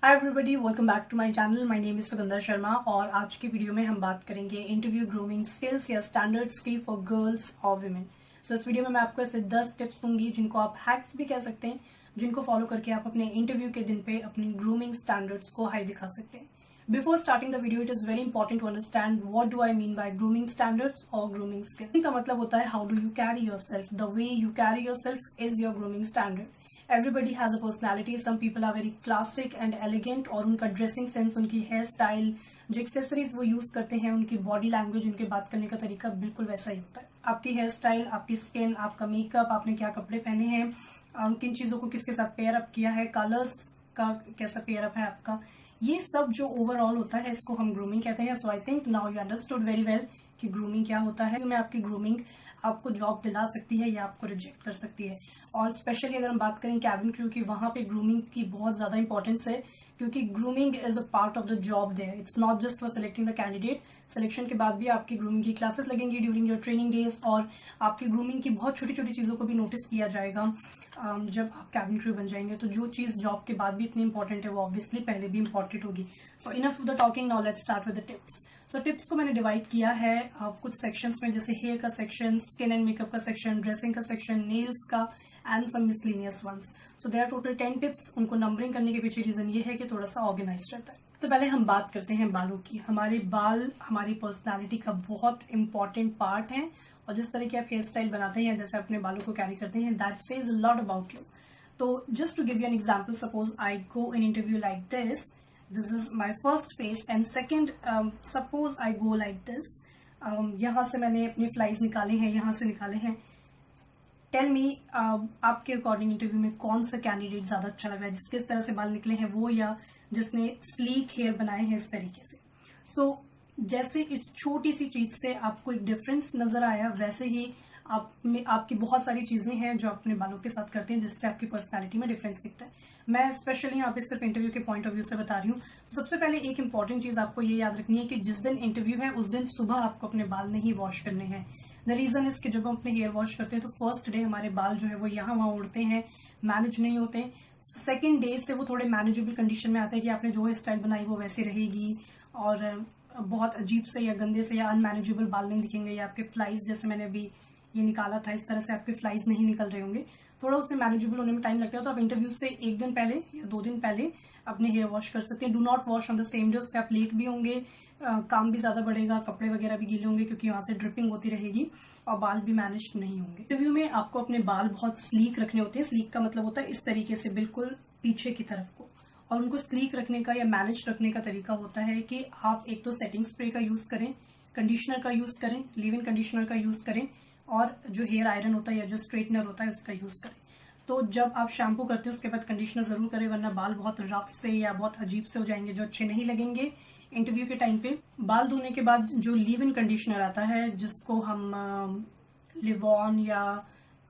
Hi everybody, welcome back to my channel. My name is Sugandha Sharma और आज की video में हम बात करेंगे इंटरव्यू ग्रूमिंग स्किल्स या स्टैंडर्ड्स की फॉर गर्ल्स और वुमेन। सो इस वीडियो में मैं आपको ऐसे 10 टिप्स दूंगी जिनको आप हैक्स भी कह सकते हैं, जिनको फॉलो करके आप अपने इंटरव्यू के दिन पे अपनी ग्रूमिंग स्टैंडर्ड्स को हाई दिखा सकते हैं। Before starting the video, it is very important to understand what do I mean by grooming standards और ग्रूमिंग स्किल। इनका मतलब होता है how do you carry yourself, the way you carry yourself is your grooming standard. Everybody has a personality. Some people are very classic and elegant और उनका dressing sense, उनकी hair style, जो accessories वो use करते हैं, उनकी body language, उनके बात करने का तरीका बिल्कुल वैसा ही होता है। आपकी हेयर स्टाइल, आपकी स्किन, आपका मेकअप, आपने क्या कपड़े पहने हैं, किन चीजों को किसके साथ पेयर अप किया है, कलर्स का कैसा पेयर अप है आपका, ये सब जो ओवरऑल होता है इसको हम ग्रूमिंग कहते हैं। So I think now you understood very well कि ग्रूमिंग क्या होता है। मैं आपकी ग्रूमिंग आपको जॉब दिला सकती है या आपको रिजेक्ट कर सकती है। और स्पेशली अगर हम बात करें कैबिन क्रू की, वहां पे ग्रूमिंग की बहुत ज्यादा इंपॉर्टेंस है, क्योंकि grooming is a part of the job there. It's not just for selecting the candidate. Selection के बाद भी आपकी ग्रूमिंग की क्लासेस लगेंगी ड्यूरिंग योर ट्रेनिंग डेज, और आपकी ग्रूमिंग की बहुत छोटी छोटी चीजों को भी नोटिस किया जाएगा जब आप कैबिन क्रू बन जाएंगे। तो जो चीज जॉब के बाद भी इतनी इंपॉर्टेंट है वो ऑब्वियसली पहले भी इंपॉर्टेंट होगी। So enough of the talking, now let's start with the tips. So tips को मैंने डिवाइड किया है कुछ सेक्शंस में, जैसे हेयर का सेक्शन, स्किन एंड मेकअप का सेक्शन, ड्रेसिंग का सेक्शन, नेल्स का, and some miscellaneous ones. So there are total 10 tips. उनको नंबरिंग करने के पीछे रीजन ये है कि थोड़ा सा ऑर्गेनाइज रहता है। तो पहले हम बात करते हैं बालों की। हमारे बाल हमारी पर्सनालिटी का बहुत इंपॉर्टेंट पार्ट है, और जिस तरह के आप हेयर स्टाइल बनाते हैं, जैसे अपने बालों को कैरी करते हैं, that says a lot about you. तो just to give you an example, suppose I go in interview like this, this is my first face, and second, suppose I go like this, यहाँ से मैंने अपनी flies निकाले हैं, यहाँ से निकाले हैं। टेल मी, आपके अकॉर्डिंग इंटरव्यू में कौन सा कैंडिडेट ज्यादा अच्छा लग रहा है, जिसके इस तरह से बाल निकले हैं वो, या जिसने स्लीक हेयर बनाए हैं इस तरीके से। सो जैसे इस छोटी सी चीज से आपको एक डिफरेंस नजर आया, वैसे ही आप में आपकी बहुत सारी चीजें हैं जो अपने बालों के साथ करते हैं, जिससे आपकी पर्सनालिटी में डिफरेंस दिखता है। मैं स्पेशली यहाँ पे सिर्फ इंटरव्यू के पॉइंट ऑफ व्यू से बता रही हूँ। तो सबसे पहले एक इंपॉर्टेंट चीज आपको ये याद रखनी है कि जिस दिन इंटरव्यू है उस दिन सुबह आपको अपने बाल नहीं वॉश करने हैं। द रीजन इज कि जब हम अपने हेयर वॉश करते हैं तो फर्स्ट डे हमारे बाल जो है वो यहाँ वहां उड़ते हैं, मैनेज नहीं होते। सेकेंड डे से वो थोड़े मैनेजेबल कंडीशन में आते हैं कि आपने जो हेयर स्टाइल बनाई वो वैसी रहेगी, और बहुत अजीब से या गंदे से या अनमैनेजेबल बाल नहीं दिखेंगे, या आपके फ्लाइज, जैसे मैंने अभी ये निकाला था, इस तरह से आपके फ्लाइज नहीं निकल रहे होंगे। थोड़ा उसमें मैनेजेबल होने में टाइम लगता है। तो आप इंटरव्यू से एक दिन पहले या 2 दिन पहले अपने हेयर वॉश कर सकते हैं। Do not wash on the same day, उससे आप लेट भी होंगे, काम भी ज्यादा बढ़ेगा, कपड़े वगैरह भी गीले होंगे क्योंकि वहां से ड्रिपिंग होती रहेगी, और बाल भी मैनेज नहीं होंगे। इंटरव्यू में आपको अपने बाल बहुत स्लीक रखने होते हैं। स्लीक का मतलब होता है इस तरीके से बिल्कुल पीछे की तरफ को, और उनको स्लीक रखने का या मैनेज रखने का तरीका होता है कि आप एक तो सेटिंग स्प्रे का यूज करें, कंडीशनर का यूज करें, लीव इन कंडीशनर का यूज करें, और जो हेयर आयरन होता है या जो स्ट्रेटनर होता है उसका यूज करें। तो जब आप शैम्पू करते हैं उसके बाद कंडीशनर जरूर करें, वरना बाल बहुत रफ से या बहुत अजीब से हो जाएंगे, जो अच्छे नहीं लगेंगे इंटरव्यू के टाइम पे। बाल धोने के बाद जो लीव इन कंडीशनर आता है, जिसको हम लिवॉन या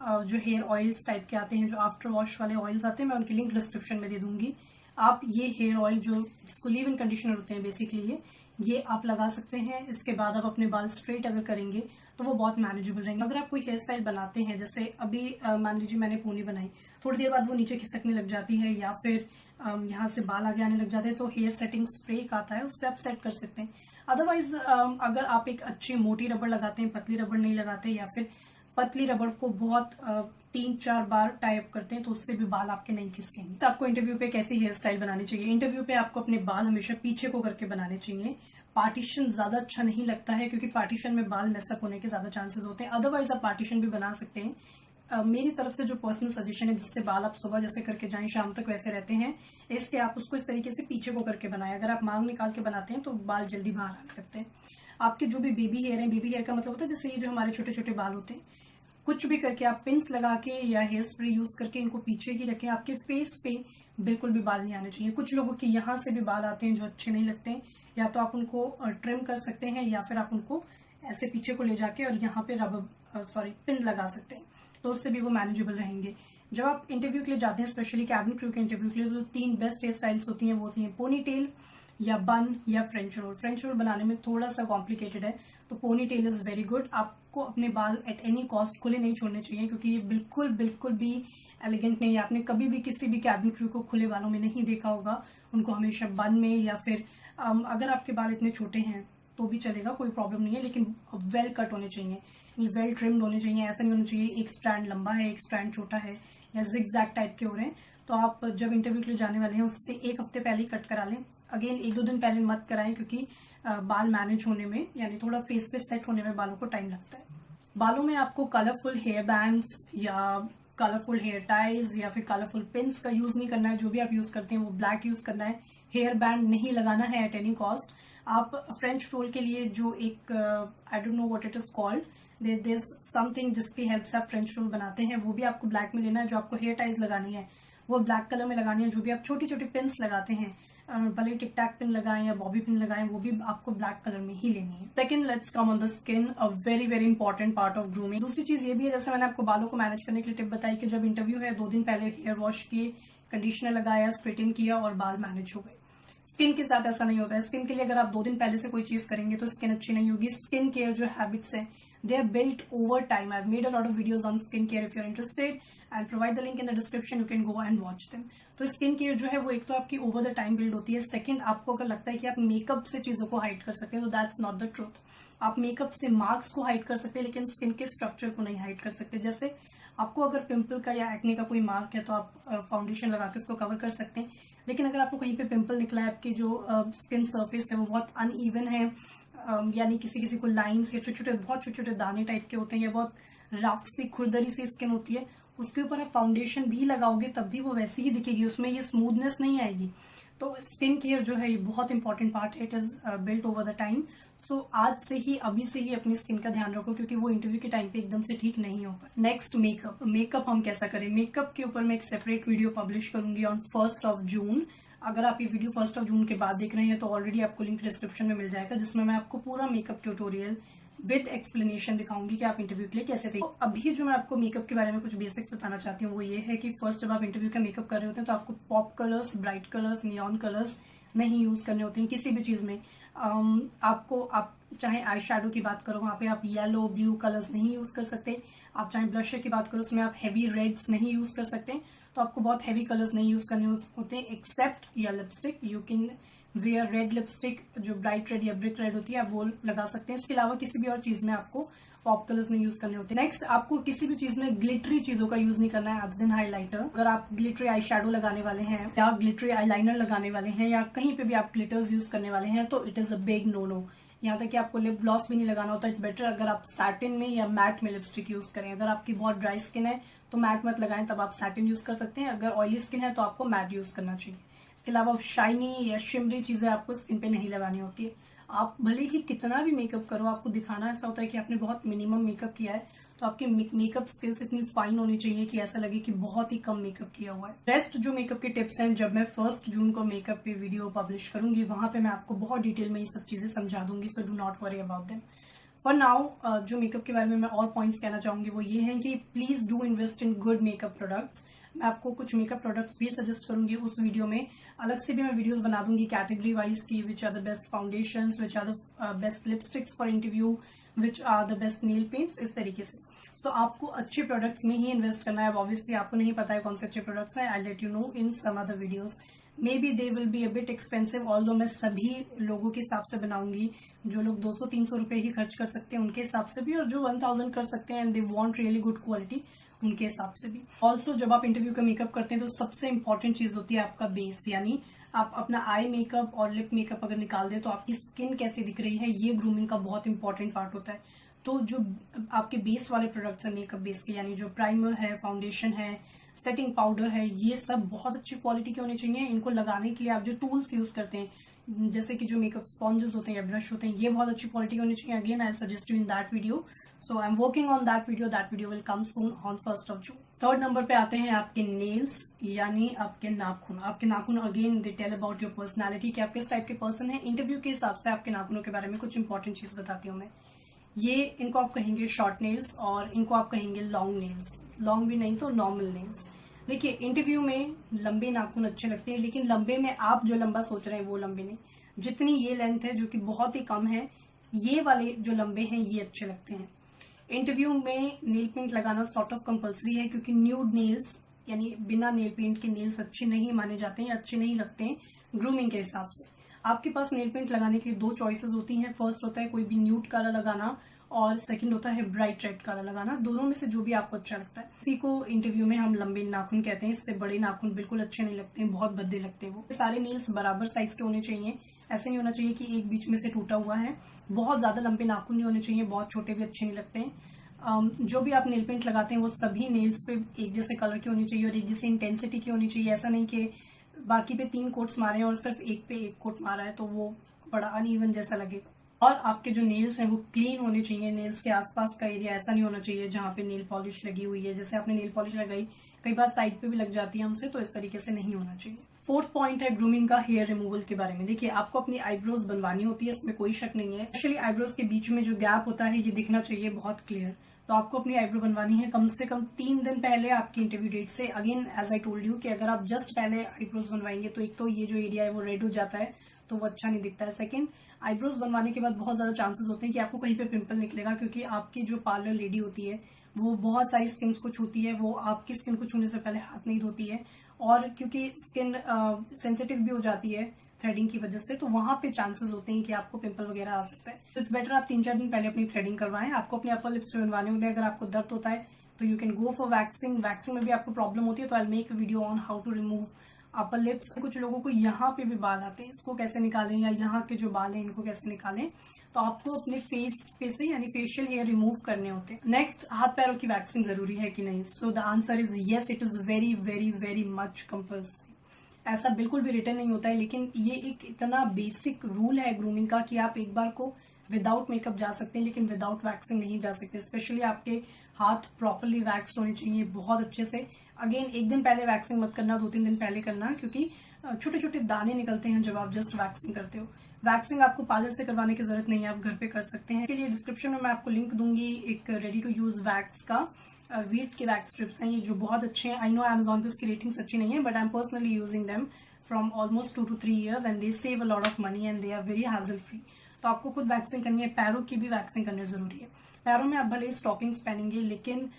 जो हेयर ऑयल्स टाइप के आते हैं, जो आफ्टर वॉश वाले ऑयल्स आते हैं, मैं उनकी लिंक डिस्क्रिप्शन में दे दूंगी। आप ये हेयर ऑयल जो जिसको लीव इन कंडीशनर होते हैं बेसिकली, ये आप लगा सकते हैं। इसके बाद आप अपने बाल स्ट्रेट अगर करेंगे तो वो बहुत मैनेजेबल रहेंगे। अगर आप कोई हेयर स्टाइल बनाते हैं, जैसे अभी मान लीजिए मैंने पोनी बनाई, थोड़ी देर बाद वो नीचे खिसकने लग जाती है, या फिर यहाँ से बाल आगे आने लग जाते हैं, तो हेयर सेटिंग स्प्रे एक आता है, उससे आप सेट कर सकते हैं। अदरवाइज अगर आप एक अच्छी मोटी रबड़ लगाते हैं, पतली रबड़ नहीं लगाते, या फिर पतली रबड़ को बहुत 3-4 बार टाई अप करते हैं, तो उससे भी बाल आपके नहीं खिसकेंगे। तो आपको इंटरव्यू पे कैसी हेयर स्टाइल बनानी चाहिए? इंटरव्यू पे आपको अपने बाल हमेशा पीछे को करके बनाने चाहिए। पार्टीशन ज्यादा अच्छा नहीं लगता है, क्योंकि पार्टीशन में बाल मेसअप होने के ज्यादा चांसेस होते हैं। अदरवाइज आप पार्टीशन भी बना सकते हैं। मेरी तरफ से जो पर्सनल सजेशन है, जिससे बाल आप सुबह जैसे करके जाएं शाम तक वैसे रहते हैं, इसके आप उसको इस तरीके से पीछे को करके बनाएं। अगर आप मांग निकाल के बनाते हैं तो बाल जल्दी बाहर आने लगते हैं। आपके जो भी बेबी हेयर है, बेबी हेयर का मतलब होता है जैसे ये जो हमारे छोटे छोटे बाल होते हैं, कुछ भी करके आप पिंस लगा के या हेयर स्प्रे यूज करके इनको पीछे ही रखें। आपके फेस पे बिल्कुल भी बाल नहीं आने चाहिए। कुछ लोगों के यहाँ से भी बाल आते हैं जो अच्छे नहीं लगते हैं, या तो आप उनको ट्रिम कर सकते हैं, या फिर आप उनको ऐसे पीछे को ले जाके और यहाँ पे पिन लगा सकते हैं, तो उससे भी वो मैनेजेबल रहेंगे। जब आप इंटरव्यू के लिए जाते हैं, स्पेशली कैबिन क्रू के इंटरव्यू के लिए, तो 3 बेस्ट हेयर स्टाइल्स होती हैं। वो होती हैं पोनी टेल, या बन, या फ्रेंच रोल। फ्रेंच रोल बनाने में थोड़ा सा कॉम्प्लिकेटेड है, तो ponytail is very good. आपको अपने बाल एट एनी कॉस्ट खुले नहीं छोड़ने चाहिए, क्योंकि ये बिल्कुल भी एलिगेंट नहीं है। आपने कभी भी किसी भी कैबिन क्रू को खुले बालों में नहीं देखा होगा। उनको हमेशा बन में या फिर अगर आपके बाल इतने छोटे हैं तो भी चलेगा, कोई प्रॉब्लम नहीं है, लेकिन वेल कट होने चाहिए, वेल ट्रिम्ड होने चाहिए। ऐसा नहीं होना चाहिए एक स्ट्रैंड लंबा है एक स्ट्रैंड छोटा है या जिग-जैग टाइप के हो रहे हैं। तो आप जब इंटरव्यू के लिए जाने वाले हैं उससे एक हफ्ते पहले ही कट करा लें। अगेन 1-2 दिन पहले मत कराएं, क्योंकि बाल मैनेज होने में यानी थोड़ा फेस पे सेट होने में बालों को टाइम लगता है। बालों में आपको कलरफुल हेयर बैंड्स या कलरफुल हेयर टाइज या फिर कलरफुल पिन्स का यूज नहीं करना है। जो भी आप यूज करते हैं वो ब्लैक यूज करना है। हेयर बैंड नहीं लगाना है एट एनी कॉस्ट। आप फ्रेंच रोल के लिए जो एक I don't know what it is called, there is something जिसकी हेल्प से आप फ्रेंच रोल बनाते हैं, वो भी आपको ब्लैक में लेना है। जो आपको हेयर टाइज लगानी है वो ब्लैक कलर में लगानी है। जो भी आप छोटी छोटी पिन्स लगाते हैं, भले टिक टैक पिन लगाएं या बॉबी पिन लगाएं, वो भी आपको ब्लैक कलर में ही लेनी है। Second, let's come on the skin, a very very important part of grooming. दूसरी चीज ये भी है, जैसे मैंने आपको बालों को मैनेज करने के लिए टिप बताई कि जब इंटरव्यू है 2 दिन पहले हेयर वॉश किए, कंडीशनर लगाया, स्ट्रेटन किया और बाल मैनेज हो गए। स्किन के साथ ऐसा नहीं होता है। स्किन के लिए अगर आप 2 दिन पहले से कोई चीज करेंगे तो स्किन अच्छी नहीं होगी। स्किन केयर जो हैबिट्स है they are built over time. I've made a lot of videos on skin care. If you're interested, I'll provide the link in the description. You can go and watch them. तो skin care जो है वो एक तो आपकी over the time build होती है। Second, आपको अगर लगता है कि आप मेकअप से चीजों को हाइड कर सकते हैं तो दैट्स नॉट द ट्रूथ। आप मेकअप से मार्क्स को हाइड कर सकते हैं लेकिन स्किन के स्ट्रक्चर को नहीं हाइड कर सकते। जैसे आपको अगर पिंपल का या एक्ने का कोई मार्क है तो आप फाउंडेशन लगा के उसको कवर कर सकते हैं, लेकिन अगर आपको कहीं पे पिंपल निकला है, आपकी जो स्किन सर्फेस है वो बहुत अनइवन है, यानी किसी किसी को लाइंस या छोटे छोटे बहुत छोटे छोटे दाने टाइप के होते हैं या बहुत रफ सी खुरदरी सी स्किन होती है, उसके ऊपर आप फाउंडेशन भी लगाओगे तब भी वो वैसी ही दिखेगी, उसमें ये स्मूथनेस नहीं आएगी। तो स्किन केयर जो है ये बहुत इंपॉर्टेंट पार्ट है। It is built over the time. सो आज से ही, अभी से ही अपनी स्किन का ध्यान रखो, क्योंकि वो इंटरव्यू के टाइम पे एकदम से ठीक नहीं हो पाए। Next, makeup. मेकअप हम कैसा करें? मेकअप के ऊपर मैं एक सेपरेट वीडियो पब्लिश करूंगी ऑन 1 जून। अगर आप ये वीडियो 1 जून के बाद देख रहे हैं तो ऑलरेडी आपको लिंक डिस्क्रिप्शन में मिल जाएगा, जिसमें मैं आपको पूरा मेकअप ट्यूटोरियल विद एक्सप्लेनेशन दिखाऊंगी कि आप इंटरव्यू के लिए कैसे थे। तो अभी जो मैं आपको मेकअप के बारे में कुछ बेसिक्स बताना चाहती हूँ वो ये है कि फर्स्ट जब आप इंटरव्यू का मेकअप कर रहे होते हैं तो आपको pop colours, bright colours, neon colours नहीं यूज करने होते हैं किसी भी चीज में। आप चाहे आई शेडो की बात करो, वहां पे आप येलो ब्लू कलर्स नहीं यूज कर सकते। आप चाहे ब्लशर की बात करो, उसमें आप हैवी रेड्स नहीं यूज कर सकते। तो आपको बहुत हैवी कलर्स नहीं यूज करने होते हैं एक्सेप्ट या lipstick. You can wear red lipstick, जो ब्राइट रेड या ब्रिक रेड होती है, आप वो लगा सकते हैं। इसके अलावा किसी भी और चीज में आपको पॉप कलर्स नहीं यूज करने होते। नेक्स्ट, आपको किसी भी चीज में ग्लिटरी चीजों का यूज नहीं करना है अदर देन हाइलाइटर। अगर आप ग्लिटरी आई शेडो लगाने वाले हैं या ग्लिटरी आईलाइनर लगाने वाले हैं या कहीं पे भी आप ग्लिटर्स यूज करने वाले हैं तो it is a big no no. यहाँ तक कि आपको लिप ग्लॉस भी नहीं लगाना होता। इट्स बेटर अगर आप सैटिन में या मैट में लिपस्टिक यूज करें। अगर आपकी बहुत ड्राई स्किन है तो मैट मत लगाएं, तब आप सैटिन यूज कर सकते हैं। अगर ऑयली स्किन है तो आपको मैट यूज करना चाहिए। इसके अलावा शाइनी या शिमरी चीजें आपको स्किन पे नहीं लगानी होती है। आप भले ही कितना भी मेकअप करो, आपको दिखाना ऐसा होता है कि आपने बहुत मिनिमम मेकअप किया है, तो आपके मेकअप स्किल्स इतनी फाइन होनी चाहिए कि ऐसा लगे कि बहुत ही कम मेकअप किया हुआ है। रेस्ट जो मेकअप के टिप्स हैं, जब मैं 1 जून को मेकअप पे वीडियो पब्लिश करूंगी वहां पे मैं आपको बहुत डिटेल में ये सब चीजें समझा दूंगी। So do not worry about them. For now जो मेकअप के बारे में मैं और पॉइंट्स कहना चाहूंगी वो ये है कि please do invest in good makeup products. मैं आपको कुछ मेकअप प्रोडक्ट्स भी सजेस्ट करूंगी उस वीडियो में। अलग से भी मैं वीडियोस बना दूंगी कैटेगरी वाइज की, which are the best foundations, which are the best lipsticks for interview, which are the best nail paints, इस तरीके से। सो आपको अच्छे प्रोडक्ट्स में ही इन्वेस्ट करना है। अब ऑब्वियसली आपको नहीं पता है कौन से अच्छे प्रोडक्ट्स हैं। I let you know in some other videos. Maybe they will be a bit expensive, although मैं सभी लोगों के हिसाब से बनाऊंगी। जो लोग 200-300 रुपए ही खर्च कर सकते हैं उनके हिसाब से भी, और जो 1000 कर सकते हैं and they want really good quality उनके हिसाब से भी। ऑल्सो जब आप इंटरव्यू का मेकअप करते हैं तो सबसे इंपॉर्टेंट चीज होती है आपका बेस, यानी आप अपना आई मेकअप और लिप मेकअप अगर निकाल दे तो आपकी स्किन कैसी दिख रही है, ये ग्रूमिंग का बहुत इंपॉर्टेंट पार्ट होता है। तो जो आपके बेस वाले प्रोडक्ट्स हैं मेकअप बेस के, यानी जो प्राइमर है, फाउंडेशन है, सेटिंग पाउडर है, ये सब बहुत अच्छी क्वालिटी के होने चाहिए। इनको लगाने के लिए आप जो टूल्स यूज करते हैं, जैसे कि जो मेकअप स्पॉन्जेस होते हैं या ब्रश होते हैं, ये बहुत अच्छी क्वालिटी के होने चाहिए। Again I suggest you in that video. So I am working on that video. That video will come soon on 1 June. 3rd number पे आते हैं आपके नेल्स, यानी आपके नाखून। आपके नाखून again they tell about your personality कि आप किस टाइप के पर्सन है। इंटरव्यू के हिसाब से आपके नाखूनों के बारे में कुछ इंपॉर्टेंट चीज बताती हूँ मैं। ये इनको आप कहेंगे शॉर्ट नेल्स और इनको आप कहेंगे लॉन्ग नेल्स। लॉन्ग भी नहीं तो नॉर्मल नेल्स। देखिए, इंटरव्यू में लंबे नाखून अच्छे लगते हैं, लेकिन लंबे में आप जो लंबा सोच रहे हैं वो लंबे नहीं। जितनी ये लेंथ है जो कि बहुत ही कम है, ये वाले जो लंबे हैं ये अच्छे लगते हैं। इंटरव्यू में नेल पेंट लगाना सॉर्ट ऑफ कंपल्सरी है, क्योंकि न्यूड नेल्स यानी बिना नेल पेंट के नेल्स अच्छे नहीं माने जाते हैं, अच्छे नहीं लगते हैं। ग्रूमिंग के हिसाब से आपके पास नेल पेंट लगाने के लिए दो चॉइसेस होती हैं। फर्स्ट होता है कोई भी न्यूड कलर लगाना और सेकंड होता है ब्राइट रेड कलर लगाना। दोनों में से जो भी आपको अच्छा लगता है। किसी को इंटरव्यू में हम लंबे नाखून कहते हैं, इससे बड़े नाखून बिल्कुल अच्छे नहीं लगते हैं, बहुत भद्दे लगते हैं। वो सारे नील्स बराबर साइज के होने चाहिए। ऐसे नहीं होना चाहिए कि एक बीच में से टूटा हुआ है। बहुत ज्यादा लंबे नाखून नहीं होने चाहिए, बहुत छोटे भी अच्छे नहीं लगते हैं। जो भी आप नेल पेंट लगाते हैं वो सभी नेल्स पे एक जैसे कलर की होनी चाहिए और एक जैसे इंटेंसिटी की होनी चाहिए। ऐसा नहीं कि बाकी पे 3 कोट्स मारे हैं और सिर्फ एक पे 1 कोट मारा है तो वो बड़ा अनइवन जैसा लगेगा। और आपके जो नेल्स हैं वो क्लीन होने चाहिए। नेल्स के आसपास का एरिया ऐसा नहीं होना चाहिए जहाँ पे नेल पॉलिश लगी हुई है। जैसे आपने नेल पॉलिश लगाई, कई बार साइड पे भी लग जाती है हमसे, तो इस तरीके से नहीं होना चाहिए। फोर्थ पॉइंट है ग्रूमिंग का हेयर रिमूवल के बारे में। देखिए, आपको अपनी आईब्रोज बनवानी होती है, इसमें कोई शक नहीं है। एक्चुअली आईब्रोज के बीच में जो गैप होता है ये दिखना चाहिए बहुत क्लियर। तो आपको अपनी आईब्रो बनवानी है कम से कम 3 दिन पहले आपकी इंटरव्यू डेट से। Again as I told you कि अगर आप जस्ट पहले आईब्रोज बनवाएंगे तो एक तो ये जो एरिया है वो रेड हो जाता है, तो वो अच्छा नहीं दिखता है। सेकंड, आईब्रोज बनवाने के बाद बहुत ज्यादा चांसेस होते हैं कि आपको कहीं पे पिंपल निकलेगा, क्योंकि आपकी जो पार्लर लेडी होती है वो बहुत सारी स्किन को छूती है। वो आपकी स्किन को छूने से पहले हाथ नहीं धोती है, और क्योंकि स्किन सेंसिटिव भी हो जाती है थ्रेडिंग की वजह से, तो वहां पे चांसेस होते हैं कि आपको पिंपल वगैरह आ सकता है। तो इट्स बेटर आप 3-4 दिन पहले अपनी थ्रेडिंग करवाएं। आपको अपने अपर लिप्स बनवाने होंगे। अगर आपको दर्द होता है तो you can go for waxing. Waxing में भी आपको प्रॉब्लम होती है तो I make a video on how to remove upper lips. कुछ लोगों को यहाँ पे भी बाल आते हैं, इसको कैसे निकालें, या यहाँ के जो बाल हैं इनको कैसे निकालें, तो आपको अपने फेस पे से यानी फेशियल हेयर रिमूव करने होते हैं। नेक्स्ट, हाथ पैरों की वैक्सिंग जरूरी है कि नहीं? So the answer is yes, it is very very very much compulsory. ऐसा बिल्कुल भी रिटर्न नहीं होता है, लेकिन ये एक इतना बेसिक रूल है ग्रूमिंग का कि आप एक बार को विदाउट मेकअप जा सकते हैं लेकिन विदाउट वैक्सिंग नहीं जा सकते। स्पेशली आपके हाथ प्रॉपरली वैक्स्ड होने चाहिए बहुत अच्छे से। अगेन, एक दिन पहले वैक्सिंग मत करना, 2-3 दिन पहले करना, क्योंकि छोटे छोटे दाने निकलते हैं जब आप जस्ट वैक्सिंग करते हो। वैक्सिंग आपको पार्लर से करवाने की जरूरत नहीं है, आप घर पे कर सकते हैं। इसके लिए डिस्क्रिप्शन में मैं आपको लिंक दूंगी एक रेडी टू यूज वैक्स का। वीट के वैक्स स्ट्रिप्स हैं ये, जो बहुत अच्छे हैं। आई नो अमेजॉन पे उसकी रेटिंग्स अच्छी नहीं है, but I am personally using them from almost 2 to 3 years and they save a lot of money and they are very hassle free. तो आपको खुद वैक्सिंग करनी है। पैरों की भी वैक्सिंग करनी जरूरी है। पैरों में आप भले स्टॉकिंग्स पहनेंगे लेकिन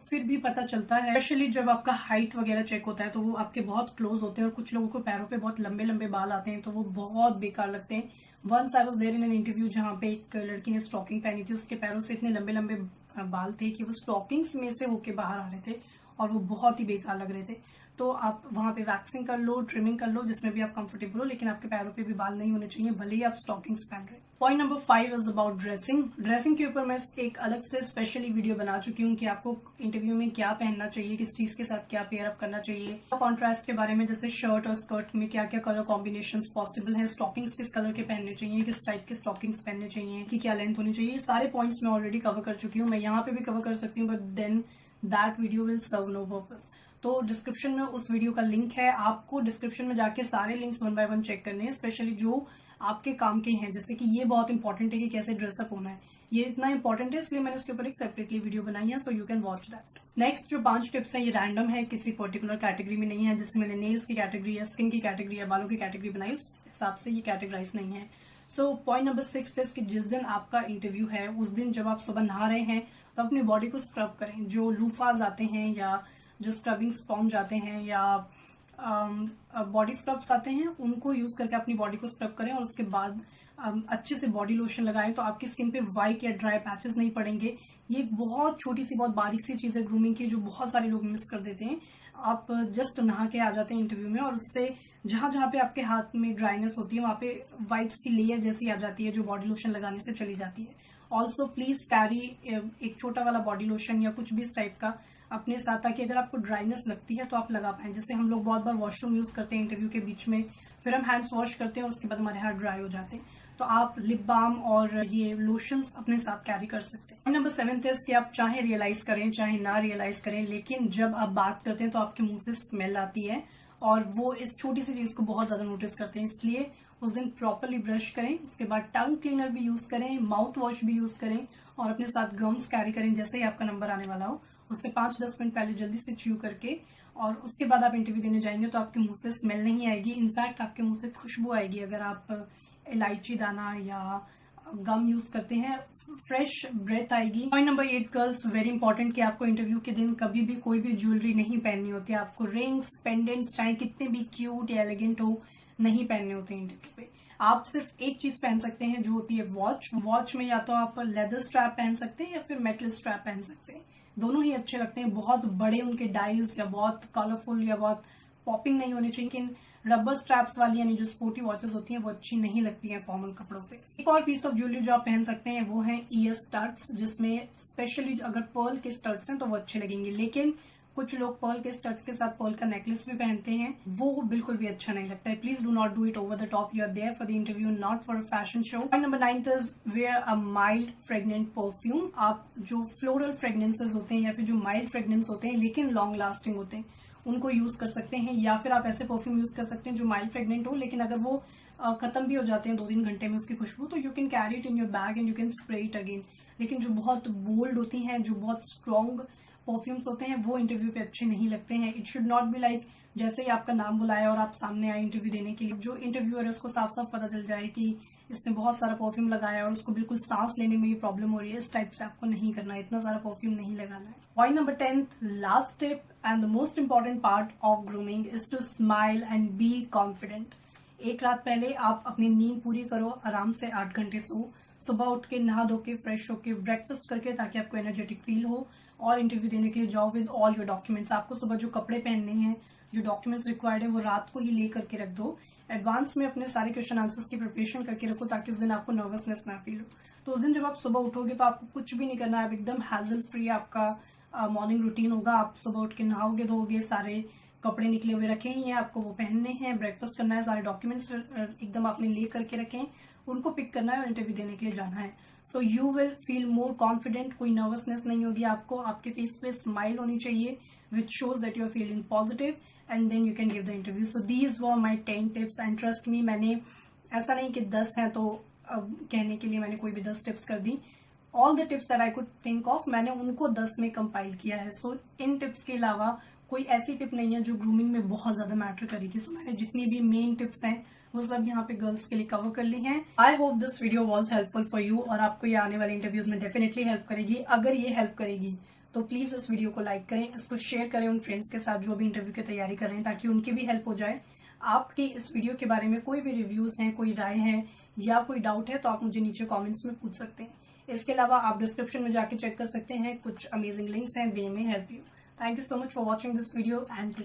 फिर भी पता चलता है, स्पेशली जब आपका हाइट वगैरह चेक होता है तो वो आपके बहुत क्लोज होते हैं, और कुछ लोगों को पैरों पे बहुत लंबे लंबे बाल आते हैं तो वो बहुत बेकार लगते हैं। Once I was there in an interview जहां पे एक लड़की ने स्टॉकिंग पहनी थी, उसके पैरों से इतने लंबे लंबे बाल थे कि वो स्टॉकिंग्स में से होके बाहर आ रहे थे और वो बहुत ही बेकार लग रहे थे। तो आप वहां पे वैक्सिंग कर लो, ट्रिमिंग कर लो, जिसमें भी आप कंफर्टेबल हो, लेकिन आपके पैरों पे भी बाल नहीं होने चाहिए भले ही आप स्टॉकिंग्स पहन रहे। Point number 5 is about dressing. Dressing के ऊपर मैं एक अलग से स्पेशली वीडियो बना चुकी हूँ कि आपको इंटरव्यू में क्या पहनना चाहिए, किस चीज के साथ क्या पेयर अप करना चाहिए, कॉन्ट्रास्ट के बारे में, जैसे शर्ट और स्कर्ट में क्या क्या कलर कॉम्बिनेशन पॉसिबल है, स्टॉकिंग्स किस कलर के पहनने चाहिए, किस टाइप के स्टॉकिंग्स पहनने चाहिए, कि क्या लेंथ होनी चाहिए। सारे पॉइंट्स मैं ऑलरेडी कवर कर चुकी हूँ। मैं यहाँ पे भी कवर कर सकती हूँ, but then that video will serve no purpose. तो डिस्क्रिप्शन में उस वीडियो का लिंक है। आपको डिस्क्रिप्शन में जाके सारे लिंक्स 1 by 1 चेक करने हैं, स्पेशली जो आपके काम के हैं। जैसे कि ये बहुत इंपॉर्टेंट है कि कैसे ड्रेसअप होना है, ये इतना इंपॉर्टेंट है इसलिए मैंने उसके ऊपर एक सेपरेटली वीडियो बनाई है, so you can watch that. Next जो 5 टिप्स हैं ये रैंडम है, किसी पर्टिकुलर कैटेगरी में नहीं है। जैसे मैंने नेल्स की कैटेगरी या स्किन की कैटेगरी या बालों की कैटेगरी बनाई, उस हिसाब से ये कैटेगराइज नहीं है। सो पॉइंट नंबर 6 इज कि जिस दिन आपका इंटरव्यू है उस दिन जब आप सुबह नहा रहे हैं तो अपनी बॉडी को स्क्रब करें। जो लूफाज आते हैं या जो स्क्रबिंग स्पॉन्ज आते हैं या बॉडी स्क्रब्स आते हैं, उनको यूज करके अपनी बॉडी को स्क्रब करें और उसके बाद अच्छे से बॉडी लोशन लगाएं तो आपकी स्किन पे व्हाइट या ड्राई पैचेस नहीं पड़ेंगे। ये एक बहुत छोटी सी बहुत बारीक सी चीज है ग्रूमिंग की, जो बहुत सारे लोग मिस कर देते हैं। आप जस्ट नहा के आ जाते हैं इंटरव्यू में और उससे जहां जहां पे आपके हाथ में ड्राइनेस होती है वहां पे व्हाइट सी लेयर जैसी आ जाती है जो बॉडी लोशन लगाने से चली जाती है। ऑल्सो प्लीज कैरी एक छोटा वाला बॉडी लोशन या कुछ भी इस टाइप का अपने साथ, ताकि अगर आपको ड्राइनेस लगती है तो आप लगा पाए। जैसे हम लोग बहुत बार वॉशरूम यूज करते हैं इंटरव्यू के बीच में, फिर हम हैंड्स वॉश करते हैं और उसके बाद हमारे हाथ ड्राई हो जाते हैं, तो आप लिप बाम और ये लोशंस अपने साथ कैरी कर सकते हैं। नंबर 7 है कि आप चाहे रियलाइज करें चाहे ना रियलाइज करें, लेकिन जब आप बात करते हैं तो आपके मुंह से स्मेल आती है और वो इस छोटी सी चीज को बहुत ज्यादा नोटिस करते हैं। इसलिए उस दिन प्रॉपरली ब्रश करें, उसके बाद टंग क्लीनर भी यूज करें, माउथ वॉश भी यूज करें और अपने साथ गम्स कैरी करें। जैसे ही आपका नंबर आने वाला हो उससे 5-10 मिनट पहले जल्दी से च्यू करके, और उसके बाद आप इंटरव्यू देने जाएंगे तो आपके मुंह से स्मेल नहीं आएगी, इनफैक्ट आपके मुंह से खुशबू आएगी। अगर आप इलायची दाना या गम यूज करते हैं, फ्रेश ब्रेथ आएगी। Point number 8 girls, very important कि आपको इंटरव्यू के दिन कभी भी कोई भी ज्वेलरी नहीं पहननी होती है। आपको रिंग्स, पेंडेंट्स चाहे कितने भी क्यूट या एलिगेंट हो, नहीं पहनने होते हैं इंटरव्यू पे। आप सिर्फ एक चीज पहन सकते हैं जो होती है वॉच। वॉच में या तो आप लेदर स्ट्रैप पहन सकते हैं या फिर मेटल स्ट्रैप पहन सकते हैं, दोनों ही अच्छे लगते हैं। बहुत बड़े उनके डायल्स या बहुत कलरफुल या बहुत पॉपिंग नहीं होनी चाहिए, लेकिन रबर स्ट्रैप्स वाली यानी जो स्पोर्टी वॉचेस होती हैं वो अच्छी नहीं लगती हैं फॉर्मल कपड़ों पे। एक और पीस ऑफ ज्वेलरी जो आप पहन सकते हैं वो है ईयर स्टड्स, जिसमें स्पेशली अगर पर्ल के स्टड्स हैं तो वो अच्छे लगेंगे, लेकिन कुछ लोग पर्ल के स्टड्स के साथ पर्ल का नेकलेस भी पहनते हैं, वो बिल्कुल भी अच्छा नहीं लगता है। Please do not do it over the top. You are there for the interview, not for a fashion show. Point number 9 is wear a mild fragrant perfume. आप जो फ्लोरल फ्रेग्रेंसेज होते हैं या फिर जो माइल्ड फ्रेग्रेंस होते हैं लेकिन लॉन्ग लास्टिंग होते हैं उनको यूज कर सकते हैं, या फिर आप ऐसे परफ्यूम यूज कर सकते हैं जो माइल्ड फ्रेग्नेंट हो, लेकिन अगर वो खत्म भी हो जाते हैं 2-3 घंटे में उसकी खुशबू, तो you can carry it in your bag and you can spray it again. लेकिन जो बहुत बोल्ड होती हैं, जो बहुत स्ट्रॉन्ग परफ्यूम्स होते हैं, वो इंटरव्यू पे अच्छे नहीं लगते हैं। It should not be like जैसे ही आपका नाम बुलाया और आप सामने आए इंटरव्यू देने के लिए, जो इंटरव्यूअर है उसको साफ साफ पता चल जाए कि इसने बहुत सारा परफ्यूम लगाया और उसको बिल्कुल सांस लेने में ये प्रॉब्लम हो रही है, इस टाइप से आपको नहीं करना है, इतना सारा परफ्यूम नहीं लगाना है। Point number 10, last tip and the most important part of grooming is to smile and be confident. एक रात पहले आप अपनी नींद पूरी करो, आराम से 8 घंटे सो, सुबह उठ के नहा धो के फ्रेश होके ब्रेकफास्ट करके, ताकि आपको एनर्जेटिक फील हो और इंटरव्यू देने के लिए जाओ विद ऑल योर डॉक्यूमेंट्स। आपको सुबह जो कपड़े पहनने हैं, जो डॉक्यूमेंट्स रिक्वायर्ड है, वो रात को ही ले करके रख दो। एडवांस में अपने सारे क्वेश्चन आंसर्स की प्रिपरेशन करके रखो ताकि उस दिन आपको नर्वसनेस ना फील हो। तो उस दिन जब आप सुबह उठोगे तो आपको कुछ भी नहीं करना है, आप एकदम हैजल फ्री आपका मॉर्निंग रूटीन होगा। आप सुबह उठ के नहाओगे धोगे, सारे कपड़े निकले हुए रखे ही हैं, आपको वो पहनने हैं, ब्रेकफास्ट करना है, सारे डॉक्यूमेंट्स एकदम आपने ले करके रखें, उनको पिक करना है और इंटरव्यू देने के लिए जाना है। So you will feel more confident, कोई नर्वसनेस नहीं होगी आपको। आपके फेस पे स्माइल होनी चाहिए which shows that you are feeling positive and then you can give the interview. So these were my 10 tips and trust me, मैंने ऐसा नहीं कि 10 हैं तो कहने के लिए मैंने कोई भी 10 टिप्स कर दी। All the tips that I could think of मैंने उनको 10 में कंपाइल किया है। सो इन टिप्स के अलावा कोई ऐसी टिप नहीं है जो ग्रूमिंग में बहुत ज्यादा मैटर करेगी। सो मैंने जितनी भी मेन टिप्स हैं वो सब यहाँ पे गर्ल्स के लिए कवर कर ली हैं। I hope this video was helpful for you और आपको ये आने वाले इंटरव्यूज में डेफिनेटली हेल्प करेगी। अगर ये हेल्प करेगी तो प्लीज इस वीडियो को लाइक करें, इसको शेयर करें उन फ्रेंड्स के साथ जो भी इंटरव्यू की तैयारी कर रहे हैं, ताकि उनकी भी हेल्प हो जाए। आपकी इस वीडियो के बारे में कोई भी रिव्यूज हैं, कोई राय है या कोई डाउट है तो आप मुझे नीचे कॉमेंट्स में पूछ सकते हैं। इसके अलावा आप डिस्क्रिप्शन में जाके चेक कर सकते हैं, कुछ अमेजिंग लिंक्स हैं, they may help you. Thank you so much for watching this video and